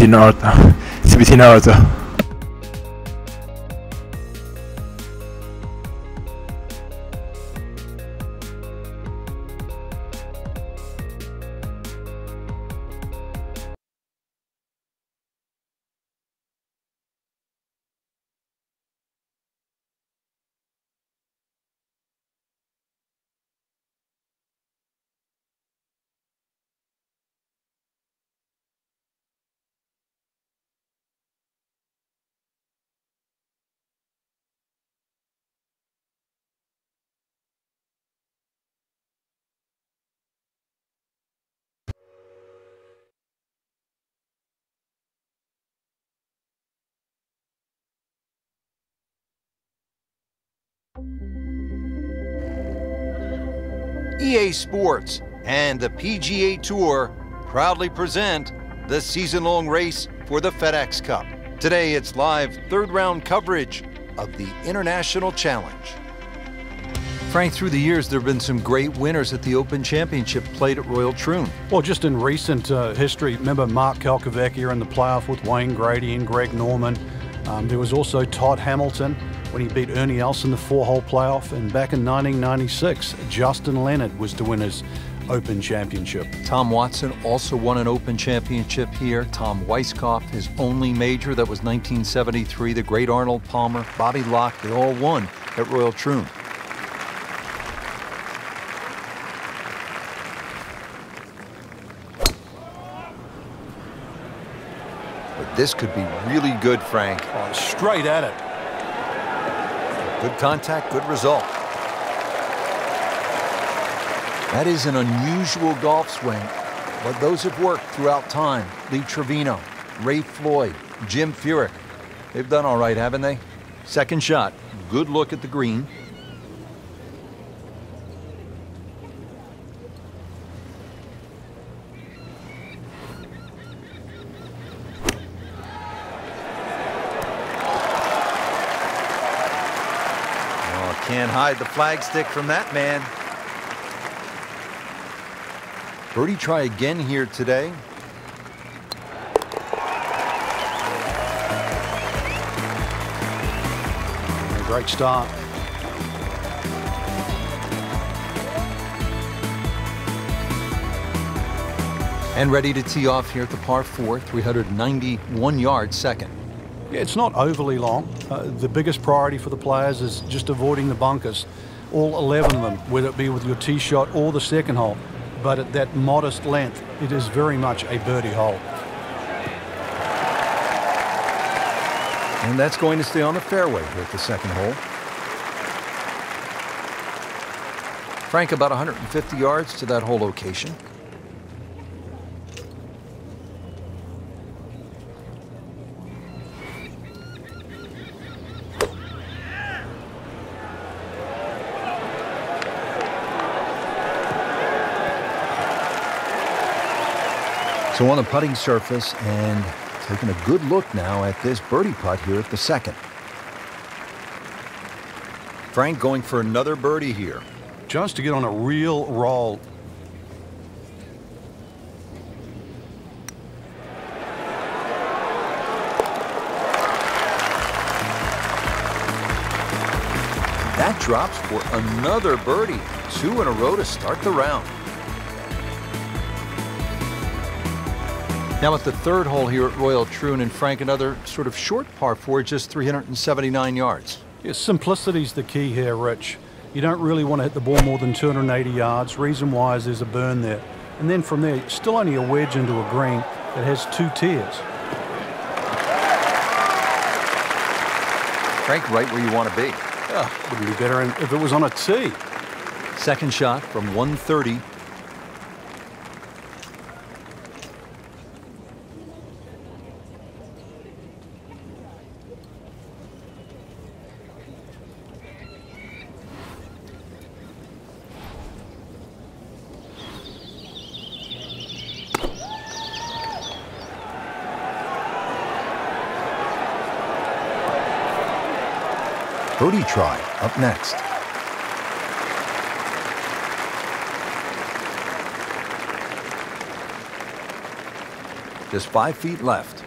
17 order. 17 order. EA Sports and the PGA Tour proudly present the season-long race for the FedEx Cup. Today it's live third-round coverage of the International Challenge. Frank, through the years there have been some great winners at the Open Championship played at Royal Troon. Well, just in recent history, remember Mark Kalkoveckia in the playoff with Wayne Grady and Greg Norman. There was also Todd Hamilton when he beat Ernie Els in the 4-hole playoff. And back in 1996, Justin Leonard was to win his Open Championship. Tom Watson also won an Open Championship here. Tom Weiskopf, his only major, that was 1973. The great Arnold Palmer, Bobby Locke, they all won at Royal Troon. But this could be really good, Frank. Oh, straight at it. Good contact, good result. That is an unusual golf swing, but those have worked throughout time. Lee Trevino, Ray Floyd, Jim Furyk. They've done all right, haven't they? Second shot, good look at the green. Can't hide the flagstick from that man. Birdie try again here today. Great start. And ready to tee off here at the par 4, 391 yards second. Yeah, it's not overly long. The biggest priority for the players is just avoiding the bunkers, all 11 of them, whether it be with your tee shot or the second hole. But at that modest length, it is very much a birdie hole. And that's going to stay on the fairway here at the second hole. Frank, about 150 yards to that hole location. So on the putting surface and taking a good look now at this birdie putt here at the second. Frank going for another birdie here. Just to get on a real roll. That drops for another birdie. 2 in a row to start the round. Now at the third hole here at Royal Troon, and Frank, another sort of short par 4, just 379 yards. Yeah, simplicity's the key here, Rich. You don't really want to hit the ball more than 280 yards. Reason why is there's a burn there. And then from there, still only a wedge into a green that has 2 tiers. Frank, right where you want to be. Wouldn't be better if it was on a tee. Second shot from 130. Birdie try up next. Just 5 feet left.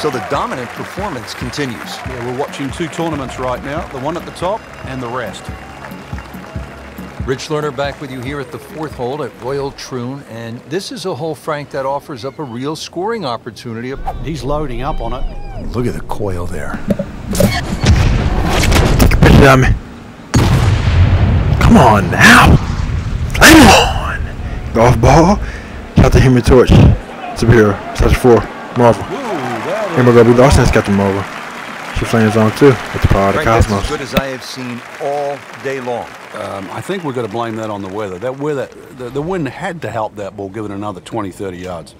So the dominant performance continues. Yeah, we're watching two tournaments right now, the one at the top and the rest. Rich Lerner back with you here at the fourth hole at Royal Troon, and this is a hole, Frank, that offers up a real scoring opportunity. He's loading up on it. Look at the coil there. Picture of me. Come on now. Play on. Golf ball. Shout out to Human Torch. Superhero. Such for Marvel. Here we go. We lost since Captain Marvel. She flames on too with the power of the Frank, cosmos. that's as good as I have seen all day long. I think we've got to blame that on the weather. That weather, the wind had to help that ball give it another 20, 30 yards.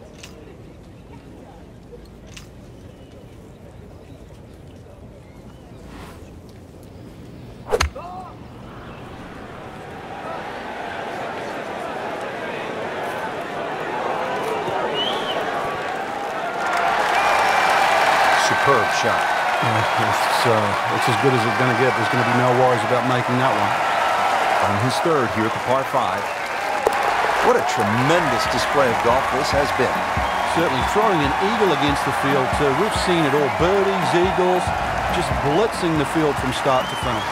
Superb shot. It's as good as it's going to get. There's going to be no worries about making that one. On his third here at the par 5. What a tremendous display of golf this has been. Certainly throwing an eagle against the field too. We've seen it all. Birdies, eagles, just blitzing the field from start to finish.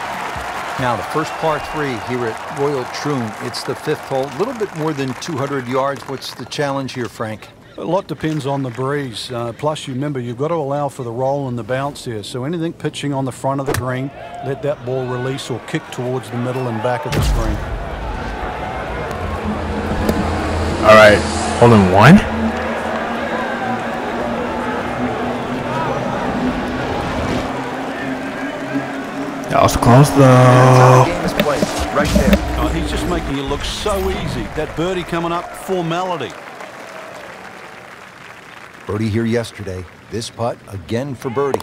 Now the first par 3 here at Royal Troon. It's the 5th hole. A little bit more than 200 yards. What's the challenge here, Frank? A lot depends on the breeze. Plus, you remember, you've got to allow for the roll and the bounce here. So anything pitching on the front of the green, let that ball release or kick towards the middle and back of the screen. All right. Hole in one. That was close though. Game is played right there. Oh, he's just making it look so easy. That birdie coming up, formality. Birdie here yesterday. This putt again for birdie.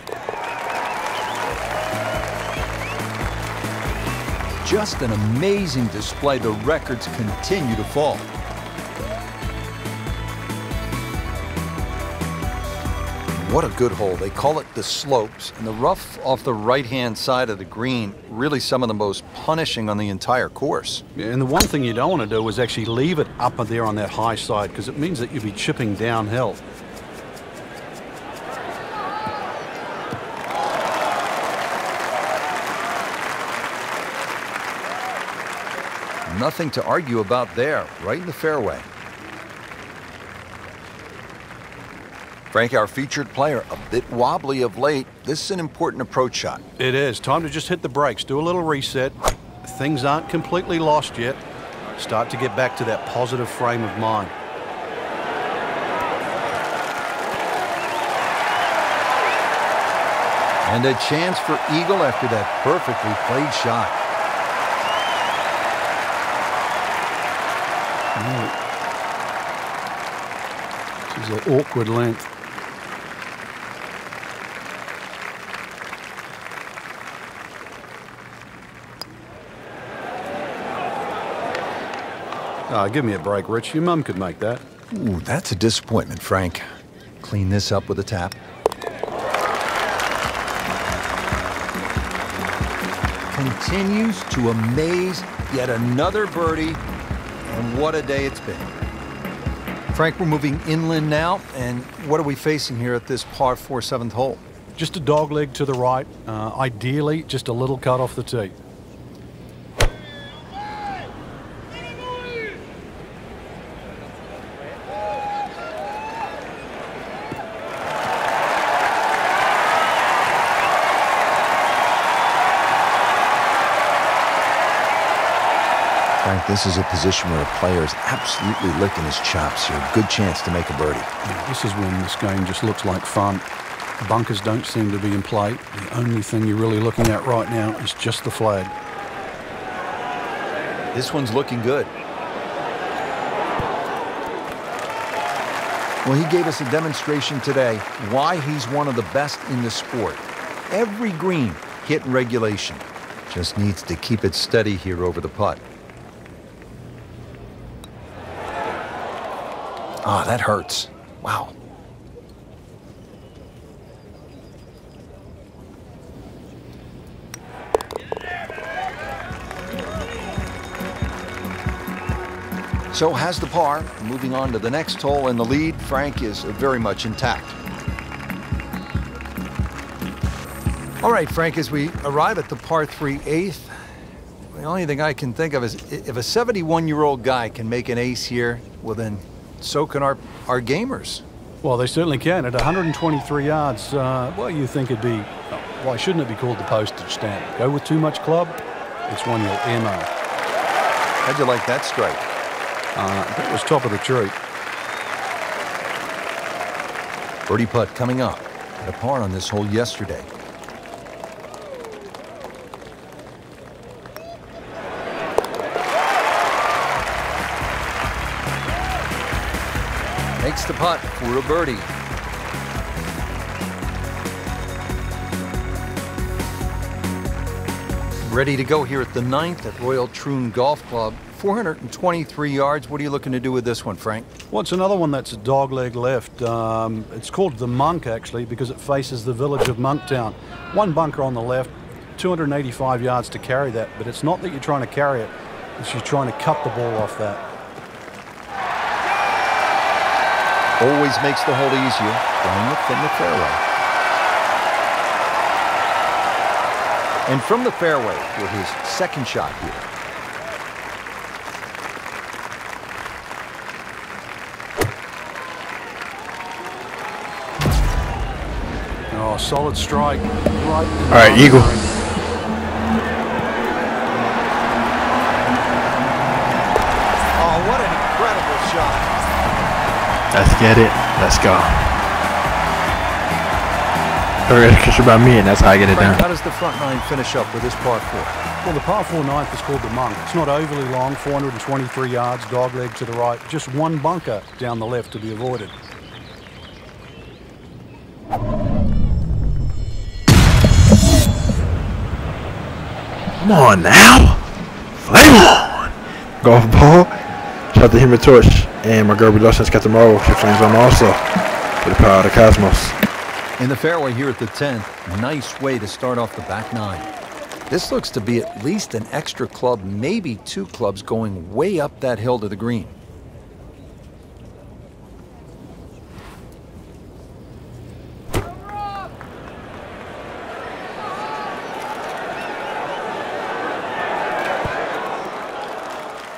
Just an amazing display. The records continue to fall. What a good hole. They call it the slopes. And the rough off the right-hand side of the green, really some of the most punishing on the entire course. Yeah, and the one thing you don't want to do is actually leave it up there on that high side, because it means that you'll be chipping downhill. Nothing to argue about there, right in the fairway. Frank, our featured player, a bit wobbly of late. This is an important approach shot. It is. Time to just hit the brakes, do a little reset. Things aren't completely lost yet. Start to get back to that positive frame of mind. And a chance for eagle after that perfectly played shot. This is an awkward length. Give me a break, Rich. Your mum could make that. Ooh, that's a disappointment, Frank. Clean this up with a tap. Continues to amaze. Yet another birdie. And what a day it's been. Frank, we're moving inland now. And what are we facing here at this par 4 7th hole? Just a dog leg to the right. Ideally, just a little cut off the tee. Frank, this is a position where a player is absolutely licking his chops here. Good chance to make a birdie. Yeah, this is when this game just looks like fun. Bunkers don't seem to be in play. The only thing you're really looking at right now is just the flag. This one's looking good. Well, he gave us a demonstration today why he's one of the best in the sport. Every green hit in regulation. Just needs to keep it steady here over the putt. Ah, that hurts. Wow. So has the par. Moving on to the next hole, and the lead, Frank, is very much intact. All right, Frank, as we arrive at the par 3 8th, the only thing I can think of is if a 71-year-old guy can make an ace here, well then, so can our gamers. Well, they certainly can. At 123 yards, well, you think it'd be, why shouldn't it be called the postage stamp? Go with too much club, it's one you'll earmark. How'd you like that strike? That was top of the tree. Birdie putt coming up. Had a par on this hole yesterday. Makes the putt for a birdie. Ready to go here at the 9th at Royal Troon Golf Club. 423 yards. What are you looking to do with this one, Frank? Well, it's another one that's a dogleg left. It's called the Monk, actually, because it faces the village of Monktown. One bunker on the left, 285 yards to carry that, but it's not that you're trying to carry it, it's you're trying to cut the ball off that. Always makes the hole easier, going it from the fairway. And from the fairway for his second shot here. Oh, solid strike. Right. All right, eagle. Oh, what an incredible shot. Let's get it. Let's go. It's about me, and that's how I get it Frank, done. how does the front nine finish up with this par 4? Well, the par 4 ninth is called the Monk. It's not overly long, 423 yards, dogleg to the right. Just one bunker down the left to be avoided. Come on now. Flame on. Golf ball. Shout out to Human Torch. And my girl Dawson's got the marble. She flames on also. For the power of the cosmos. In the fairway here at the 10th, nice way to start off the back nine. This looks to be at least an extra club, maybe 2 clubs going way up that hill to the green.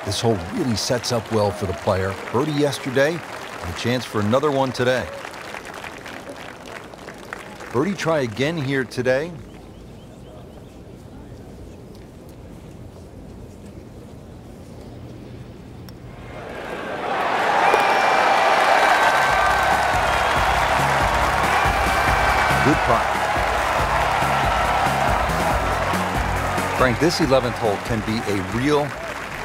This hole really sets up well for the player. Birdie yesterday, and a chance for another one today. Birdie try again here today. Good putt. Frank, this 11th hole can be a real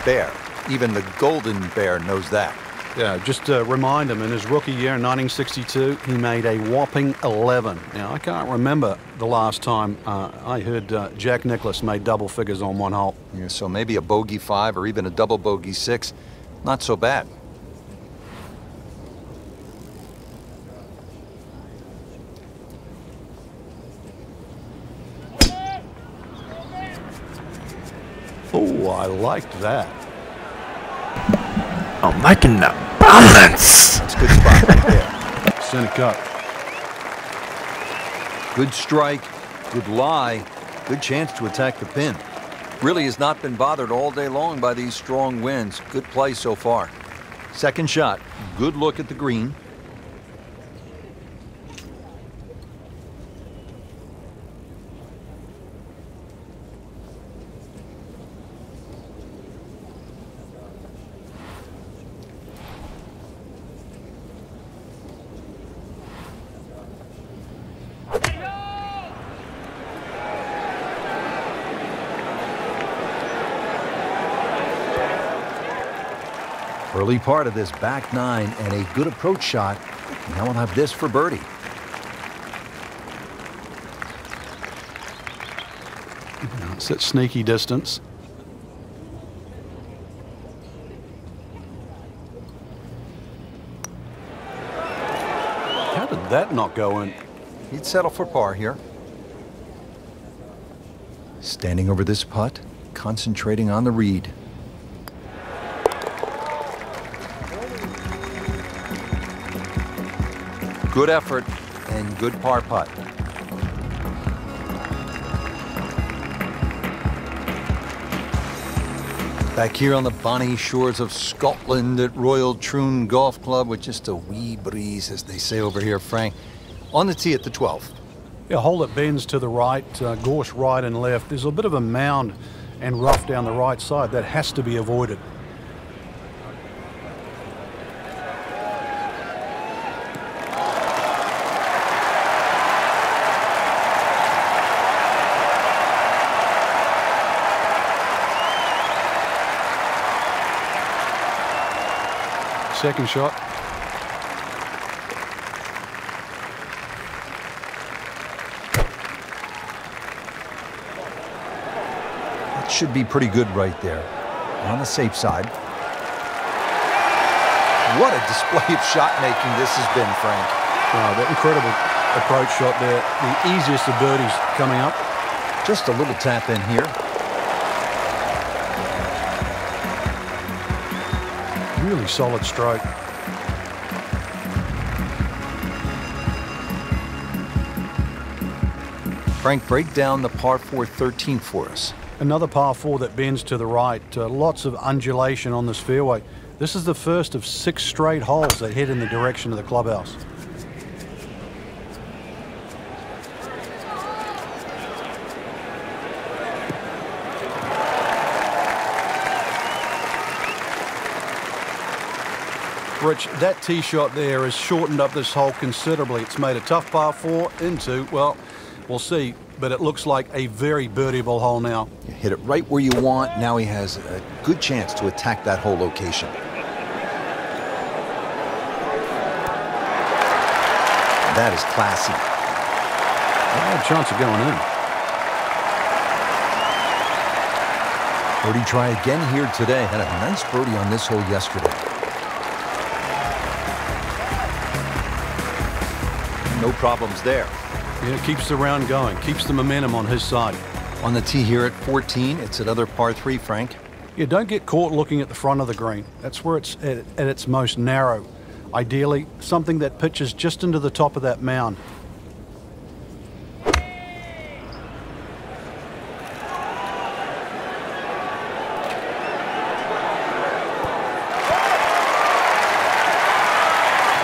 bear. Even the Golden Bear knows that. Yeah, just to remind him, in his rookie year in 1962, he made a whopping 11. Now, I can't remember the last time I heard Jack Nicklaus made double figures on one hole. Yeah, so maybe a bogey 5 or even a double bogey 6. Not so bad. Oh, I liked that. I'm liking the balance. That's a good spot right there. Center cut. Good strike, good lie, good chance to attack the pin. Really has not been bothered all day long by these strong winds. Good play so far. Second shot, good look at the green. Early part of this back nine and a good approach shot. Now we'll have this for birdie. It's at sneaky distance. How did that not go in? He'd settle for par here. Standing over this putt, concentrating on the read. Good effort and good par putt. Back here on the bonny shores of Scotland at Royal Troon Golf Club with just a wee breeze, as they say over here, Frank. On the tee at the 12th. Yeah, hole that bends to the right, gorse right and left. There's a bit of a mound and rough down the right side. That has to be avoided. Second shot. That should be pretty good right there. On the safe side. What a display of shot making this has been, Frank. That incredible approach shot there. The easiest of birdies coming up. Just a little tap in here. Really solid stroke. Frank, break down the par 4 13 for us. Another par 4 that bends to the right. Lots of undulation on this fairway. This is the first of 6 straight holes that head in the direction of the clubhouse. Rich, that tee shot there has shortened up this hole considerably. It's made a tough par 4 into, well, we'll see, but it looks like a very birdieable hole now. You hit it right where you want. Now he has a good chance to attack that whole location. That is classy. I had a chance of going in. Birdie try again here today. Had a nice birdie on this hole yesterday. No problems there. Yeah, keeps the round going, keeps the momentum on his side. On the tee here at 14, it's another par 3, Frank. Yeah, don't get caught looking at the front of the green. That's where it's at its most narrow. Ideally, something that pitches just into the top of that mound.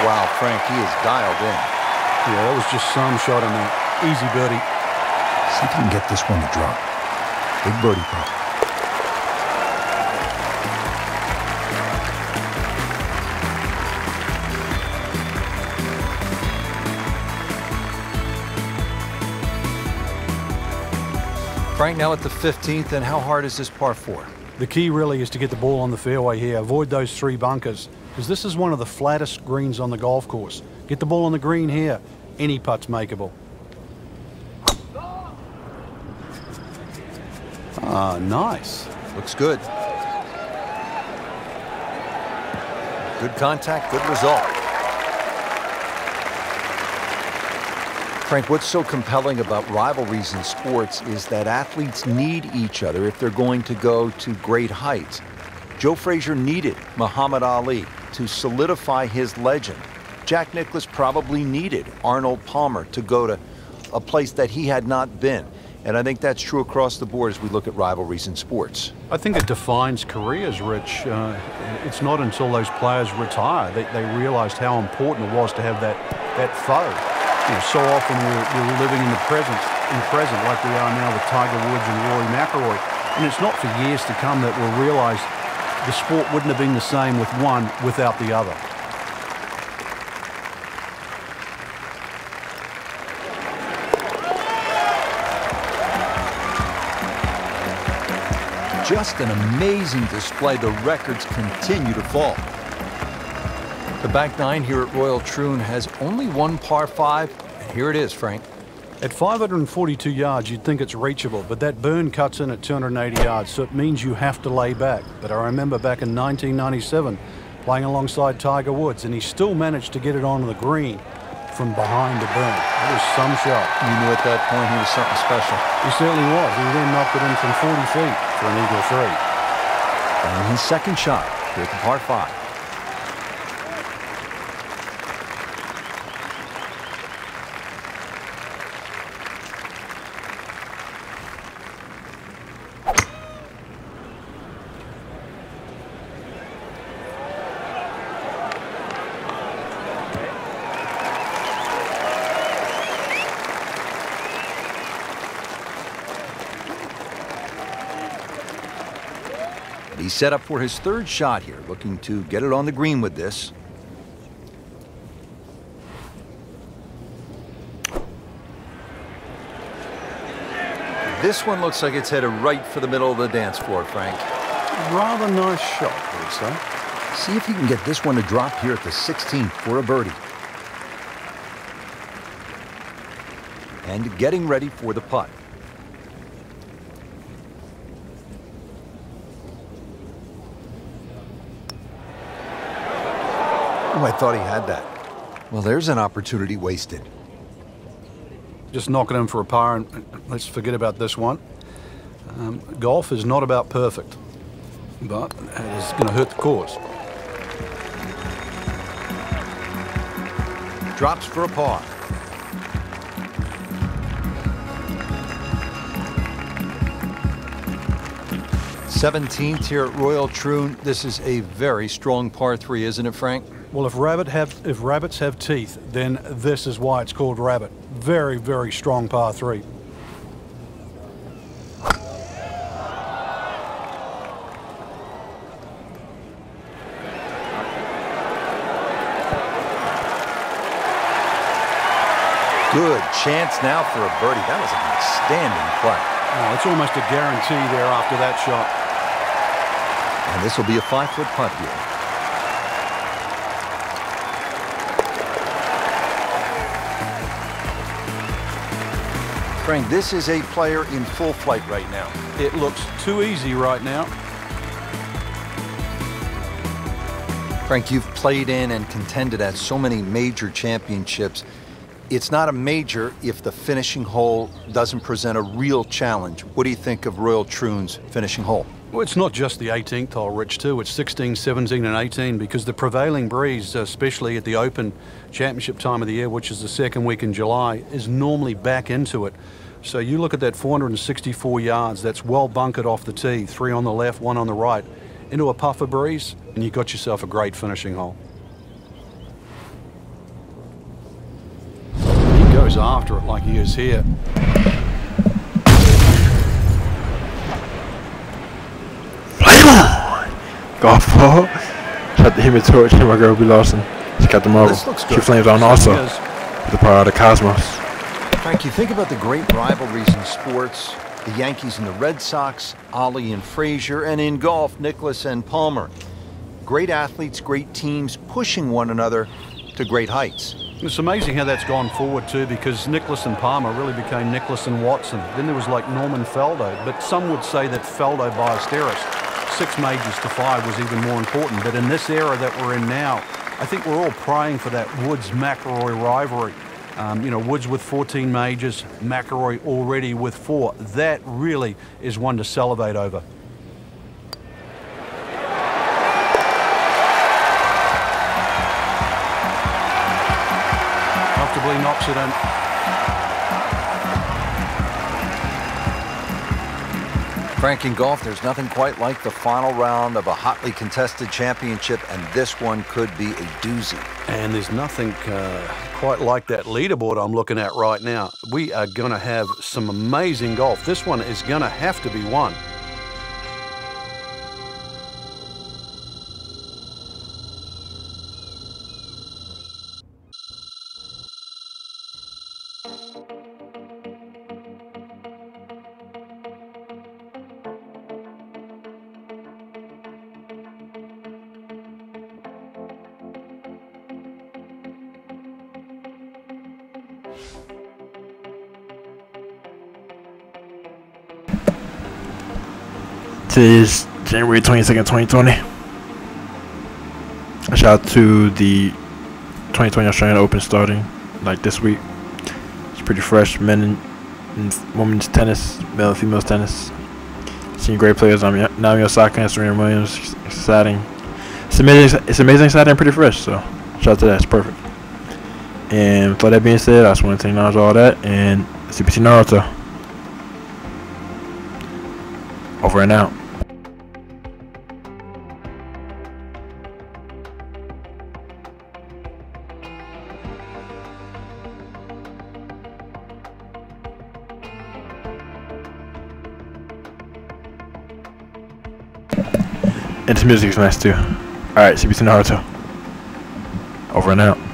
Wow, Frank, he is dialed in. Yeah, that was just some shot in there. Easy birdie. See if you can get this one to drop. Big birdie problem. Frank, now at the 15th, and how hard is this par 4? The key really is to get the ball on the fairway here. Avoid those 3 bunkers, because this is one of the flattest greens on the golf course. Get the ball on the green here. Any putt's makeable. Ah, nice. Looks good. Good contact, good result. Frank, what's so compelling about rivalries in sports is that athletes need each other if they're going to go to great heights. Joe Frazier needed Muhammad Ali to solidify his legend. Jack Nicklaus probably needed Arnold Palmer to go to a place that he had not been. And I think that's true across the board as we look at rivalries in sports. I think it defines careers, Rich. It's not until those players retire that they realized how important it was to have that foe. You know, so often we're living in the present like we are now with Tiger Woods and Rory McIlroy. And it's not for years to come that we'll realize the sport wouldn't have been the same with one without the other. Just an amazing display. The records continue to fall. The back 9 here at Royal Troon has only one par 5. And here it is, Frank. At 542 yards, you'd think it's reachable, but that burn cuts in at 280 yards, so it means you have to lay back. But I remember back in 1997 playing alongside Tiger Woods, and he still managed to get it onto the green from behind the burn. That was some shot. You knew at that point he was something special. He certainly was. He then knocked it in from 40 feet for an eagle 3. And his second shot here at the par 5. And he's set up for his third shot here, looking to get it on the green with this. This one looks like it's headed right for the middle of the dance floor, Frank. Rather nice shot, I would say. See if you can get this one to drop here at the 16th for a birdie. And getting ready for the putt. Oh, I thought he had that. Well, there's an opportunity wasted. Just knock it in for a par, and let's forget about this one. Golf is not about perfect, but it is going to hurt the cause. Drops for a par. '17th here at Royal Troon. This is a very strong par 3, isn't it, Frank? Well, if rabbits have teeth, then this is why it's called rabbit. Very, very strong par 3. Good chance now for a birdie. That was an outstanding play. Oh, it's almost a guarantee there after that shot. And this will be a 5-foot putt here. Frank, this is a player in full flight right now. It looks too easy right now. Frank, you've played in and contended at so many major championships. It's not a major if the finishing hole doesn't present a real challenge. What do you think of Royal Troon's finishing hole? Well, it's not just the 18th hole, Rich, too. It's 16, 17, and 18 because the prevailing breeze, especially at the Open Championship time of the year, which is the second week in July, is normally back into it. So you look at that 464 yards, that's well bunkered off the tee, 3 on the left, 1 on the right, into a puffer breeze, and you got yourself a great finishing hole. He goes after it like he is here. Golf ball. Shot the Human Torch. My girl B. Lawson. She got the marble. She flames on also. The power of the cosmos. Frank, you think about the great rivalries in sports, the Yankees and the Red Sox, Ollie and Frazier, and in golf, Nicklaus and Palmer. Great athletes, great teams pushing one another to great heights. It's amazing how that's gone forward too, because Nicklaus and Palmer really became Nicklaus and Watson. Then there was like Norman Faldo, but some would say that Faldo Ballesteros, 6 majors to 5 was even more important. But in this era that we're in now, I think we're all praying for that Woods-McIlroy rivalry. You know, Woods with 14 majors, McIlroy already with 4. That really is one to salivate over. Comfortably knocks it in. Frank, in golf, there's nothing quite like the final round of a hotly contested championship, and this one could be a doozy. And there's nothing quite like that leaderboard I'm looking at right now. We are going to have some amazing golf. This one is going to have to be won. Today is January 22nd, 2020. A shout out to the 2020 Australian Open starting like this week. It's pretty fresh. Men and women's tennis, male and female tennis. Seeing great players. Naomi Osaka and Serena Williams. It's exciting. It's amazing, exciting, and pretty fresh. So shout out to that. It's perfect. And with all that being said, I just want to acknowledge all that and CPT Naruto. Over and out. And this music is nice too. Alright, CBC Naruto. Over and out.